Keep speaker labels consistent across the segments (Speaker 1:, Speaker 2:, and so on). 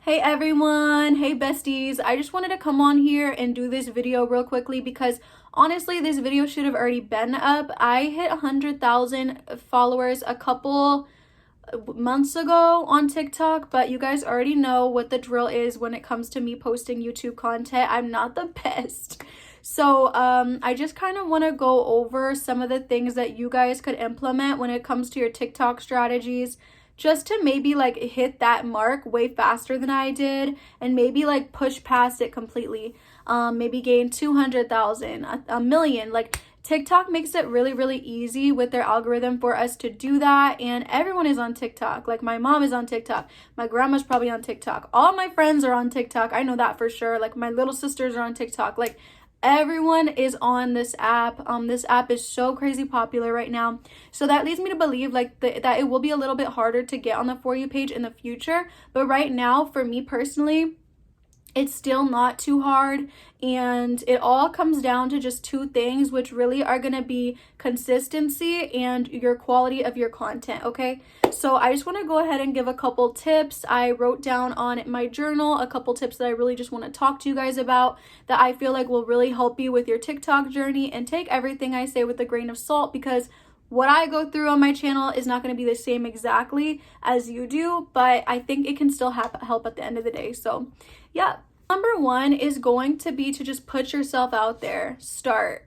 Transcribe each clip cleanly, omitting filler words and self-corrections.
Speaker 1: Hey everyone, hey besties. I just wanted to come on here and do this video real quickly because honestly this video should have already been up. I hit 100,000 followers a couple months ago on TikTok, but you guys already know what the drill is when it comes to me posting YouTube content. I'm not the best. So I just kind of want to go over some of the things that you guys could implement when it comes to your TikTok strategies, just to maybe like hit that mark way faster than I did and maybe like push past it completely. Maybe gain 200,000, a million. Like TikTok makes it really, really easy with their algorithm for us to do that. And everyone is on TikTok. Like my mom is on TikTok. My grandma's probably on TikTok. All my friends are on TikTok. I know that for sure. Like my little sisters are on TikTok. Like everyone is on this app. This app is so crazy popular right now. So that leads me to believe like that it will be a little bit harder to get on the For You page in the future. But right now, for me personally, it's still not too hard, and it all comes down to just two things, which really are going to be consistency and your quality of your content. Okay, so I just want to go ahead and give a couple tips I wrote down on my journal, a couple tips that I really just want to talk to you guys about that I feel like will really help you with your TikTok journey. And take everything I say with a grain of salt, because what I go through on my channel is not going to be the same exactly as you do, but I think it can still help at the end of the day. So yeah, number one is going to be to just put yourself out there.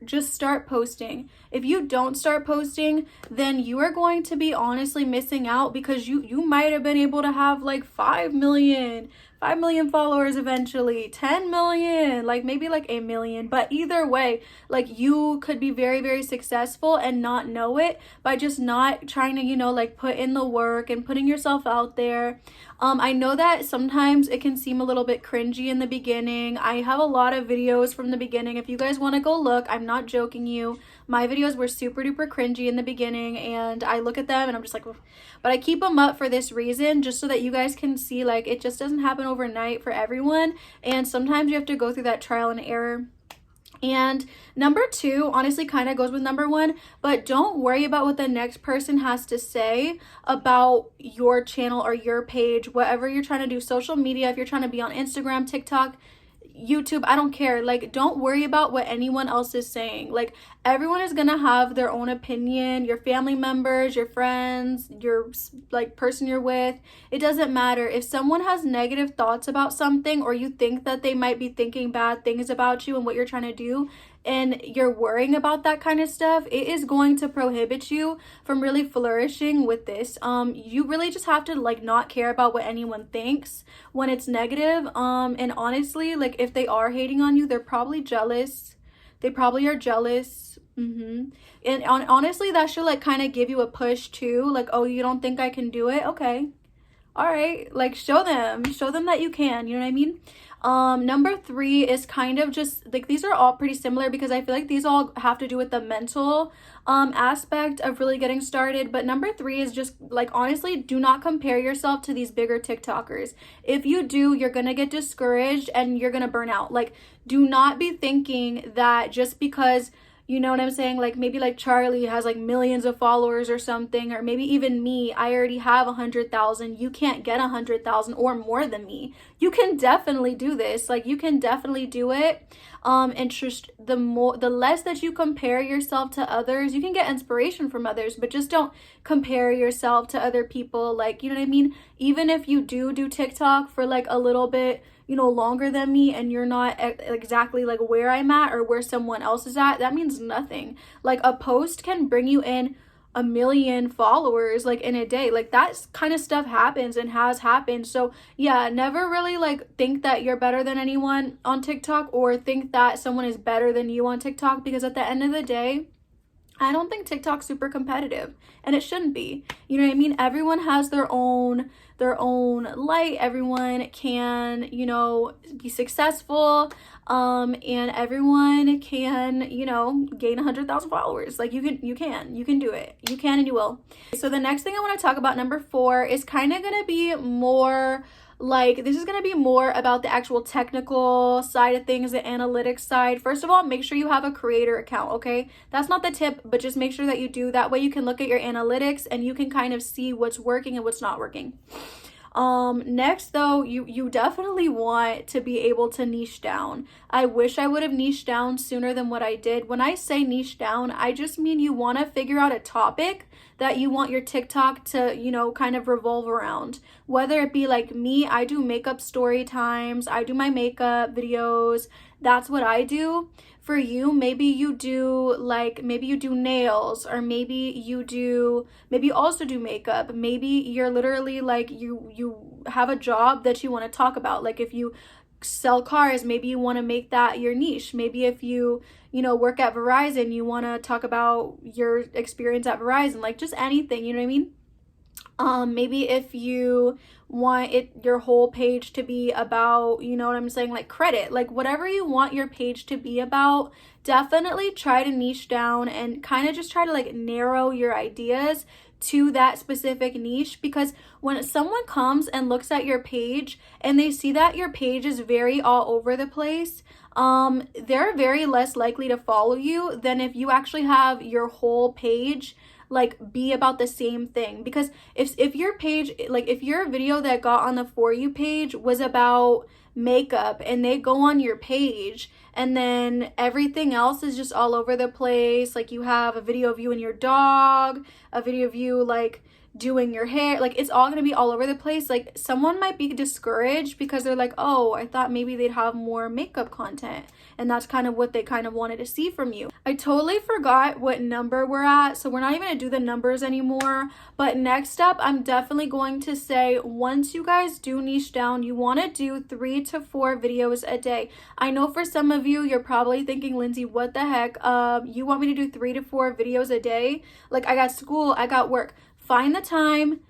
Speaker 1: Just start posting. If you don't start posting, then you are going to be honestly missing out, because you might have been able to have like 5 million followers eventually, 10 million, like maybe like a million. But either way, like you could be very, very successful and not know it by just not trying to, like put in the work and putting yourself out there. I know that sometimes it can seem a little bit cringy in the beginning. I have a lot of videos from the beginning. If you guys want to go look, I'm not joking you. My videos were super duper cringy in the beginning, and I look at them and I'm just like, but I keep them up for this reason, just so that you guys can see like it just doesn't happen overnight for everyone, and sometimes you have to go through that trial and error. And number two honestly kind of goes with number one, but don't worry about what the next person has to say about your channel or your page, whatever you're trying to do, social media. If you're trying to be on Instagram, TikTok, YouTube, I don't care. Like, don't worry about what anyone else is saying. Like, everyone is gonna have their own opinion. Your family members, your friends, your like person you're with, it doesn't matter. If someone has negative thoughts about something, or you think that they might be thinking bad things about you and what you're trying to do, and you're worrying about that kind of stuff, it is going to prohibit you from really flourishing with this. You really just have to like not care about what anyone thinks when it's negative. And honestly, like if they are hating on you, they're probably jealous. They probably are jealous. And honestly, that should like kind of give you a push too. Like, oh, you don't think I can do it? Okay. All right, like show them that you can, you know what I mean? Number three is kind of just like, these are all pretty similar because I feel like these all have to do with the mental aspect of really getting started. But number three is just like, honestly, do not compare yourself to these bigger TikTokers. If you do, you're gonna get discouraged and you're gonna burn out. Like, do not be thinking that just because, you know what I'm saying, like maybe like Charlie has like millions of followers or something, or maybe even me, I already have 100,000. You can't get 100,000 or more than me. You can definitely do this. Like, you can definitely do it. And just the less that you compare yourself to others, you can get inspiration from others, but just don't compare yourself to other people. Like, you know what I mean? Even if you do TikTok for like a little bit, longer than me, and you're not exactly like where I'm at or where someone else is at, that means nothing. Like, a post can bring you in 1 million followers like in a day. Like, that kind of stuff happens and has happened. So yeah, never really like think that you're better than anyone on TikTok, or think that someone is better than you on TikTok, because at the end of the day, I don't think TikTok's super competitive, and it shouldn't be. You know what I mean? Everyone has their own light. Everyone can, be successful. And everyone can, gain 100,000 followers. Like, you can do it. You can, and you will. So the next thing I want to talk about, number four, is kind of going to be more like, this is going to be more about the actual technical side of things, the analytics side. First of all, make sure you have a creator account, okay? That's not the tip, but just make sure that you do. That way you can look at your analytics and you can kind of see what's working and what's not working. Next though, you definitely want to be able to niche down. I wish I would have niched down sooner than what I did. When I say niche down, I just mean you want to figure out a topic that you want your TikTok to, you know, kind of revolve around. Whether it be like me, I do makeup story times, I do my makeup videos. That's what I do. For you, maybe you do nails, or maybe you also do makeup. Maybe you're literally like you have a job that you want to talk about. Like if you sell cars, maybe you want to make that your niche. Maybe if you work at Verizon, you want to talk about your experience at Verizon, like just anything, you know what I mean? Maybe if you want your whole page to be about, you know what I'm saying, like credit, like whatever you want your page to be about, definitely try to niche down and kind of just try to like narrow your ideas to that specific niche. Because when someone comes and looks at your page and they see that your page is very all over the place, they're very less likely to follow you than if you actually have your whole page like be about the same thing. Because if your page, like if your video that got on the For You page was about makeup and they go on your page and then everything else is just all over the place, like you have a video of you and your dog, a video of you like doing your hair, like it's all going to be all over the place, like someone might be discouraged because they're like, oh, I thought maybe they'd have more makeup content, and that's kind of what they kind of wanted to see from you. I totally forgot what number we're at, so we're not even going to do the numbers anymore. But next up, I'm definitely going to say, once you guys do niche down, you want to do 3 to 4 videos a day. I know for some of you, you're probably thinking, Lindsay, what the heck? You want me to do 3 to 4 videos a day? Like I got school, I got work. Find the time,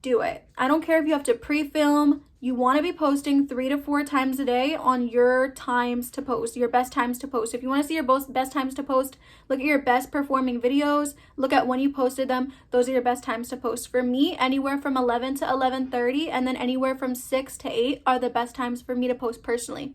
Speaker 1: do it. I don't care if you have to pre-film. You want to be posting 3 to 4 times a day on your times to post, your best times to post. If you want to see your best times to post, look at your best performing videos. Look at when you posted them. Those are your best times to post. For me, anywhere from 11 to 11:30, and then anywhere from 6 to 8 are the best times for me to post personally.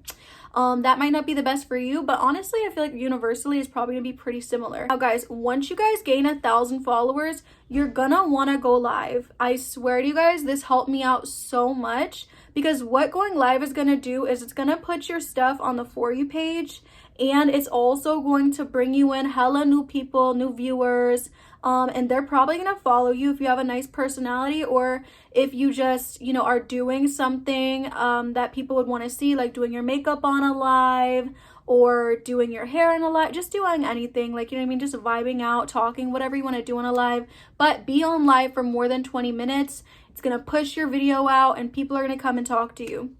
Speaker 1: That might not be the best for you, but honestly, I feel like universally is probably gonna be pretty similar. Now guys, once you guys gain 1,000 followers, you're gonna wanna go live. I swear to you guys, this helped me out so much, because what going live is gonna do is it's gonna put your stuff on the For You page, and it's also going to bring you in hella new people, new viewers, and they're probably gonna follow you if you have a nice personality, or if you just, you know, are doing something that people would want to see, like doing your makeup on a live or doing your hair on a live, just doing anything, like, you know what I mean, just vibing out, talking, whatever you want to do on a live. But be on live for more than 20 minutes. It's gonna push your video out and people are gonna come and talk to you.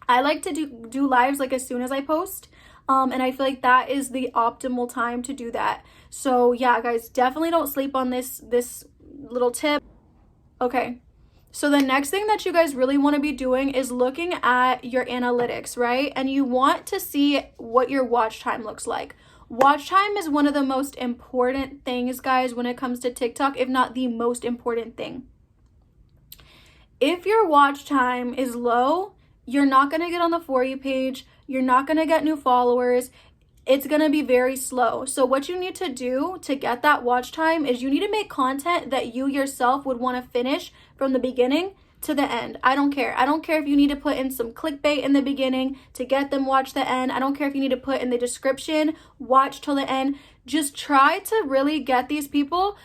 Speaker 1: I like to do lives like as soon as I post. And I feel like that is the optimal time to do that. So yeah, guys, definitely don't sleep on this little tip. Okay, so the next thing that you guys really want to be doing is looking at your analytics, right? And you want to see what your watch time looks like. Watch time is one of the most important things, guys, when it comes to TikTok, if not the most important thing. If your watch time is low, you're not going to get on the For You page. You're not going to get new followers. It's going to be very slow. So what you need to do to get that watch time is you need to make content that you yourself would want to finish from the beginning to the end. I don't care. I don't care if you need to put in some clickbait in the beginning to get them watch the end. I don't care if you need to put in the description, watch till the end. Just try to really get these people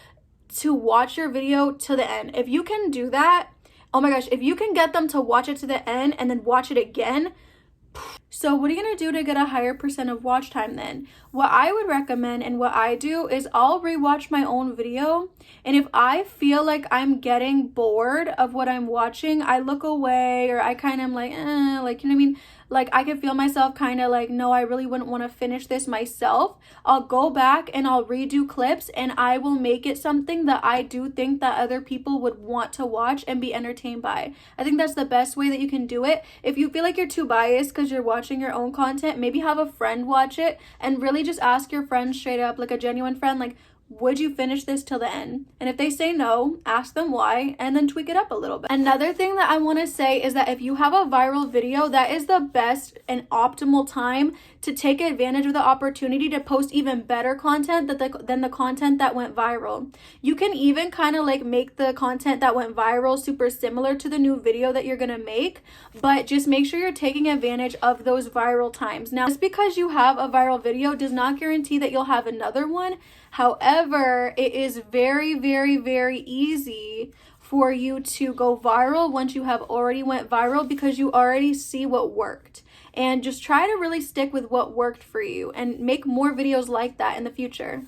Speaker 1: to watch your video to the end. If you can do that, oh my gosh, if you can get them to watch it to the end and then watch it again. So what are you going to do to get a higher percent of watch time then? What I would recommend and what I do is I'll rewatch my own video. And if I feel like I'm getting bored of what I'm watching, I look away, or I kind of like, like, you know what I mean? Like I can feel myself kind of like, no, I really wouldn't want to finish this myself. I'll go back and I'll redo clips and I will make it something that I do think that other people would want to watch and be entertained by. I think that's the best way that you can do it. If you feel like you're too biased because you're watching your own content, maybe have a friend watch it and really just ask your friend straight up, like a genuine friend, like, would you finish this till the end? And if they say no, ask them why, and then tweak it up a little bit. Another thing that I want to say is that if you have a viral video, that is the best and optimal time to take advantage of the opportunity to post even better content than the content that went viral. You can even kind of like make the content that went viral super similar to the new video that you're going to make, but just make sure you're taking advantage of those viral times. Now, just because you have a viral video does not guarantee that you'll have another one. However, it is very, very, very easy for you to go viral once you have already went viral, because you already see what worked. And just try to really stick with what worked for you and make more videos like that in the future.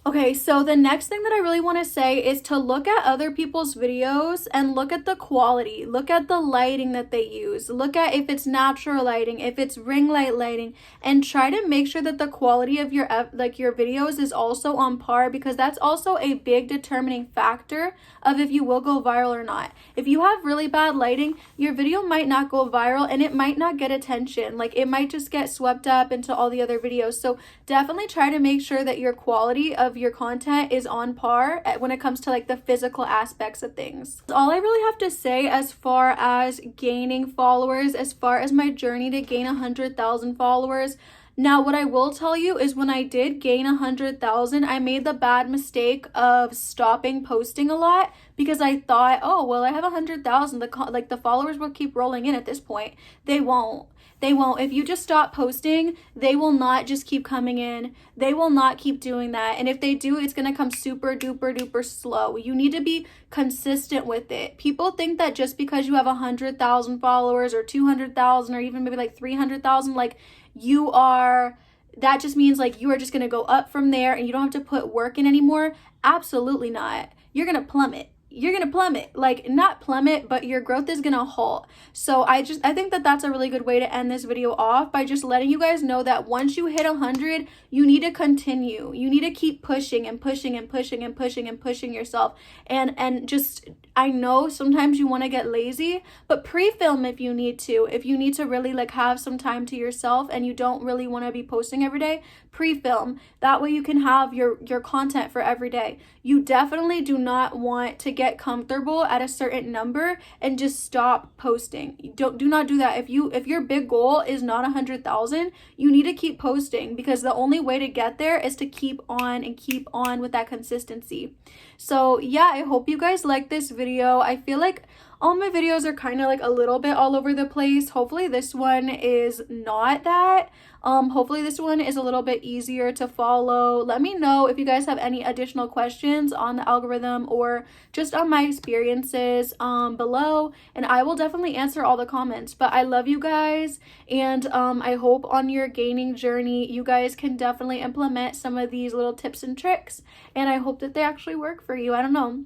Speaker 1: Okay, so the next thing that I really want to say is to look at other people's videos and look at the quality. Look at the lighting that they use. Look at if it's natural lighting, if it's ring light lighting, and try to make sure that the quality of your videos is also on par, because that's also a big determining factor of if you will go viral or not. If you have really bad lighting, your video might not go viral and it might not get attention. Like, it might just get swept up into all the other videos. So definitely try to make sure that your quality of your content is on par when it comes to like the physical aspects of things. All I really have to say as far as gaining followers, as far as my journey to gain 100,000 followers. Now, what I will tell you is when I did gain 100,000, I made the bad mistake of stopping posting a lot, because I thought, oh, well, I have 100,000. The followers will keep rolling in at this point. They won't. They won't. If you just stop posting, they will not just keep coming in. They will not keep doing that. And if they do, it's going to come super duper duper slow. You need to be consistent with it. People think that just because you have 100,000 followers or 200,000 or even maybe like 300,000, like that just means like you are just going to go up from there and you don't have to put work in anymore. Absolutely not. You're going to plummet. You're going to plummet, like not plummet, but your growth is going to halt. So I think that that's a really good way to end this video off, by just letting you guys know that once you hit 100, you need to continue. You need to keep pushing and pushing and pushing and pushing and pushing yourself. And just, I know sometimes you want to get lazy, but pre-film if you need to. If you need to really like have some time to yourself and you don't really want to be posting every day, pre-film. That way you can have your content for every day. You definitely do not want to get comfortable at a certain number and just stop posting. Do not do that. If your big goal is not 100,000, you need to keep posting, because the only way to get there is to keep on and keep on with that consistency. So yeah, I hope you guys like this video. I feel like all my videos are kind of like a little bit all over the place. Hopefully this one is not that. Hopefully this one is a little bit easier to follow. Let me know if you guys have any additional questions on the algorithm or just on my experiences below, and I will definitely answer all the comments. But I love you guys, and I hope on your gaining journey you guys can definitely implement some of these little tips and tricks, and I hope that they actually work for you. I don't know.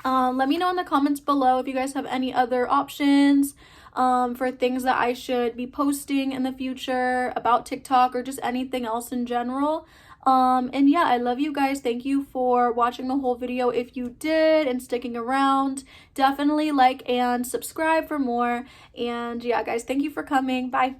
Speaker 1: Let me know in the comments below if you guys have any other options for things that I should be posting in the future about TikTok or just anything else in general. And yeah, I love you guys. Thank you for watching the whole video. If you did and sticking around, definitely like and subscribe for more. And yeah, guys, thank you for coming. Bye.